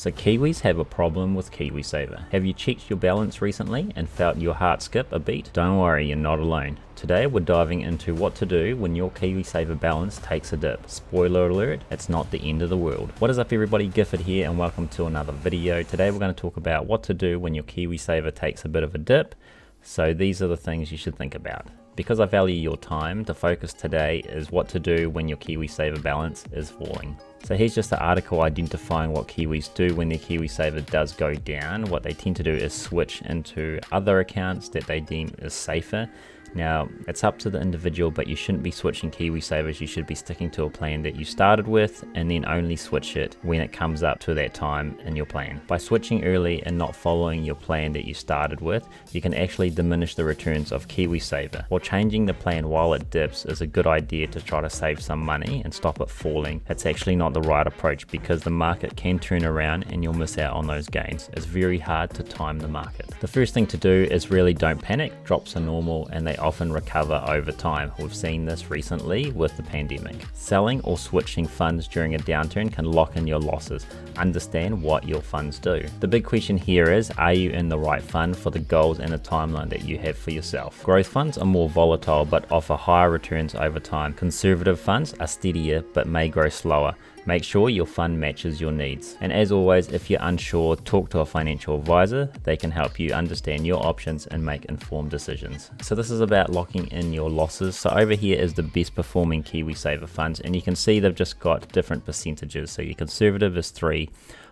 So Kiwis have a problem with Kiwi Saver. Have you checked your balance recently and felt your heart skip a beat? Don't worry, you're not alone. Today we're diving into what to do when your Kiwi Saver balance takes a dip. Spoiler alert, it's not the end of the world. What is up everybody, Gifford here and welcome to another video. Today we're going to talk about what to do when your Kiwi Saver takes a bit of a dip. So these are the things you should think about. Because I value your time, the focus today is what to do when your Kiwi Saver balance is falling. So here's just an article identifying what Kiwis do when their Kiwi Saver does go down. What they tend to do is switch into other accounts that they deem is safer. Now, it's up to the individual, but you shouldn't be switching Kiwi Savers. You should be sticking to a plan that you started with and then only switch it when it comes up to that time in your plan. By switching early and not following your plan that you started with, you can actually diminish the returns of Kiwi Saver. While changing the plan while it dips is a good idea to try to save some money and stop it falling, it's actually not the right approach because the market can turn around and you'll miss out on those gains. It's very hard to time the market. The first thing to do is really don't panic. Drops are normal and they often recover over time. We've seen this recently with the pandemic. Selling or switching funds during a downturn can lock in your losses. Understand what your funds do. The big question here is, are you in the right fund for the goals and the timeline that you have for yourself? Growth funds are more volatile but offer higher returns over time. Conservative funds are steadier but may grow slower. Make sure your fund matches your needs. And as always, if you're unsure, talk to a financial advisor. They can help you understand your options and make informed decisions. So this is about locking in your losses. So over here is the best performing Kiwi Saver funds, and you can see they've just got different percentages. So your conservative is 3,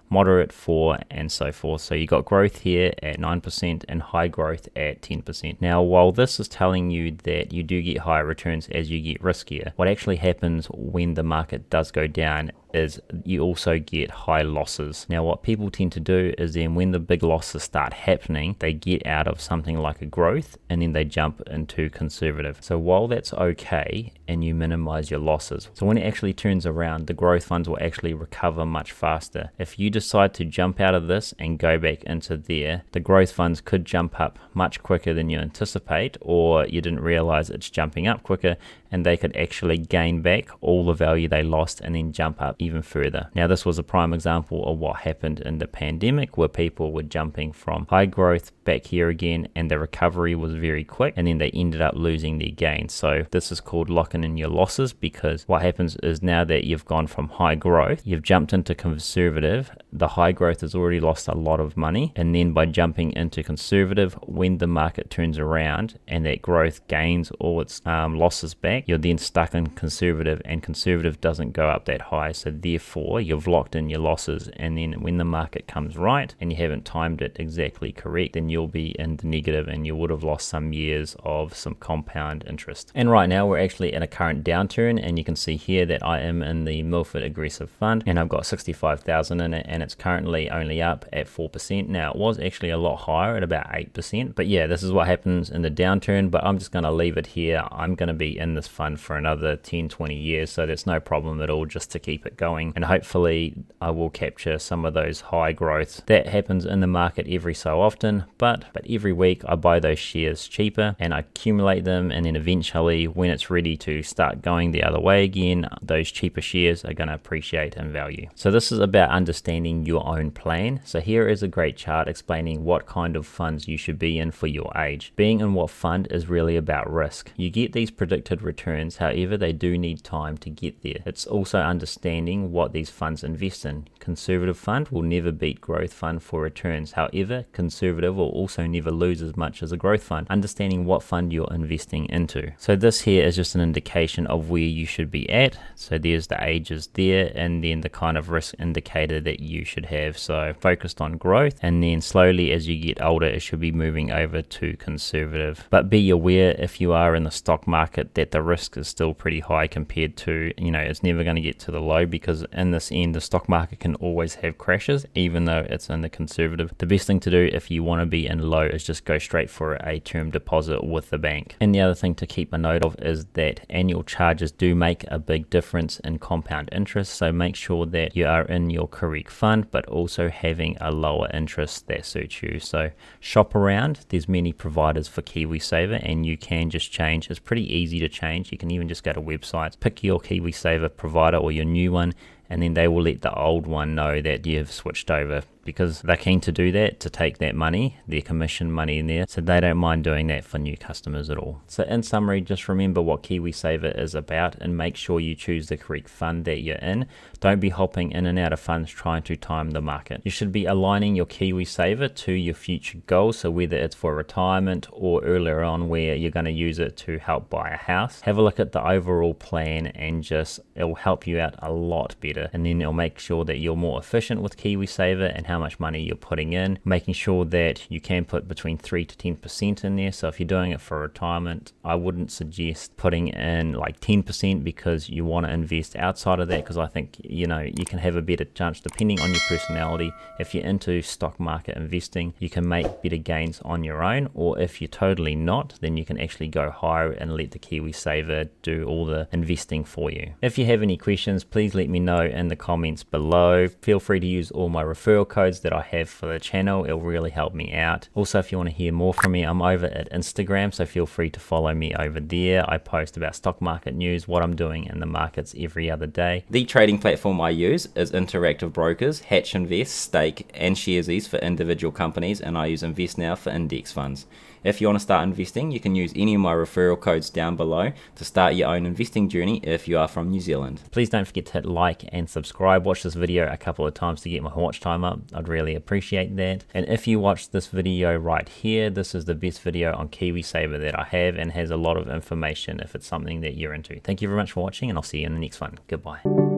moderate 4, and so forth. So you got growth here at 9% and high growth at 10%. Now, while this is telling you that you do get higher returns as you get riskier, what actually happens when the market does go down is you also get high losses. Now, what people tend to do is then when the big losses start happening, they get out of something like a growth and then they jump into conservative. So while that's okay and you minimize your losses, so when it actually turns around, the growth funds will actually recover much faster. If you decide to jump out of this and go back into there, the growth funds could jump up much quicker than you anticipate, or you didn't realize it's jumping up quicker, and they could actually gain back all the value they lost and then jump up even further. Now, this was a prime example of what happened in the pandemic, where people were jumping from high growth back here again, and the recovery was very quick, and then they ended up losing their gains. So this is called locking in your losses, because what happens is now that you've gone from high growth, you've jumped into conservative, the high growth has already lost a lot of money, and then by jumping into conservative, when the market turns around and that growth gains all its losses back, you're then stuck in conservative, and conservative doesn't go up that high. So therefore you've locked in your losses, and then when the market comes right and you haven't timed it exactly correct, then you'll be in the negative and you would have lost some years of some compound interest. And right now we're actually in a current downturn, and you can see here that I am in the Milford Aggressive Fund and I've got 65,000 in it, and it's currently only up at 4%. Now, it was actually a lot higher at about 8%, but yeah, this is what happens in the downturn. But I'm just going to leave it here. I'm going to be in this fund for another 10-20 years, so there's no problem at all just to keep it going, and hopefully I will capture some of those high growths. That happens in the market every so often, but every week I buy those shares cheaper and I accumulate them, and then eventually when it's ready to start going the other way again, those cheaper shares are going to appreciate in value. So this is about understanding your own plan. So here is a great chart explaining what kind of funds you should be in for your age. Being in what fund is really about risk. You get these predicted returns, however they do need time to get there. It's also understanding what these funds invest in. Conservative fund will never beat growth fund for returns. However, conservative will also never lose as much as a growth fund. Understanding what fund you're investing into. So this here is just an indication of where you should be at. So there's the ages there, and then the kind of risk indicator that you should have. So focused on growth, and then slowly as you get older it should be moving over to conservative. But be aware, if you are in the stock market, that the risk is still pretty high compared to, it's never going to get to the low, because in this end the stock market can always have crashes even though it's in the conservative. The best thing to do if you want to be in low is just go straight for a term deposit with the bank. And the other thing to keep a note of is that annual charges do make a big difference in compound interest, so make sure that you are in your correct fund but also having a lower interest that suits you. So shop around, there's many providers for Kiwi Saver, and you can just change. It's pretty easy to change. You can even just go to websites, pick your Kiwi Saver provider or your new one, and then they will let the old one know that you've switched over, because they're keen to do that, to take that money, their commission money in there, so they don't mind doing that for new customers at all. So in summary, just remember what KiwiSaver is about and make sure you choose the correct fund that you're in. Don't be hopping in and out of funds trying to time the market. You should be aligning your KiwiSaver to your future goals, so whether it's for retirement or earlier on where you're going to use it to help buy a house. Have a look at the overall plan and it'll help you out a lot better, and then it'll make sure that you're more efficient with KiwiSaver and how much money you're putting in, making sure that you can put between 3 to 10% in there. So if you're doing it for retirement, I wouldn't suggest putting in like 10% because you want to invest outside of that, because I think you can have a better chance, depending on your personality. If you're into stock market investing, you can make better gains on your own, or if you're totally not, then you can actually go higher and let the KiwiSaver do all the investing for you. If you have any questions, please let me know in the comments below. Feel free to use all my referral codes that I have for the channel. It'll really help me out. Also, if you want to hear more from me, I'm over at Instagram, so feel free to follow me over there. I post about stock market news, what I'm doing in the markets every other day. The trading platform I use is Interactive Brokers, Hatch Invest, Stake, and Sharesies for individual companies, and I use InvestNow for index funds. If you want to start investing, you can use any of my referral codes down below to start your own investing journey if you are from New Zealand. Please don't forget to hit like and subscribe. Watch this video a couple of times to get my watch time up. I'd really appreciate that. And if you watch this video right here, this is the best video on KiwiSaver that I have, and has a lot of information if it's something that you're into. Thank you very much for watching, and I'll see you in the next one. Goodbye.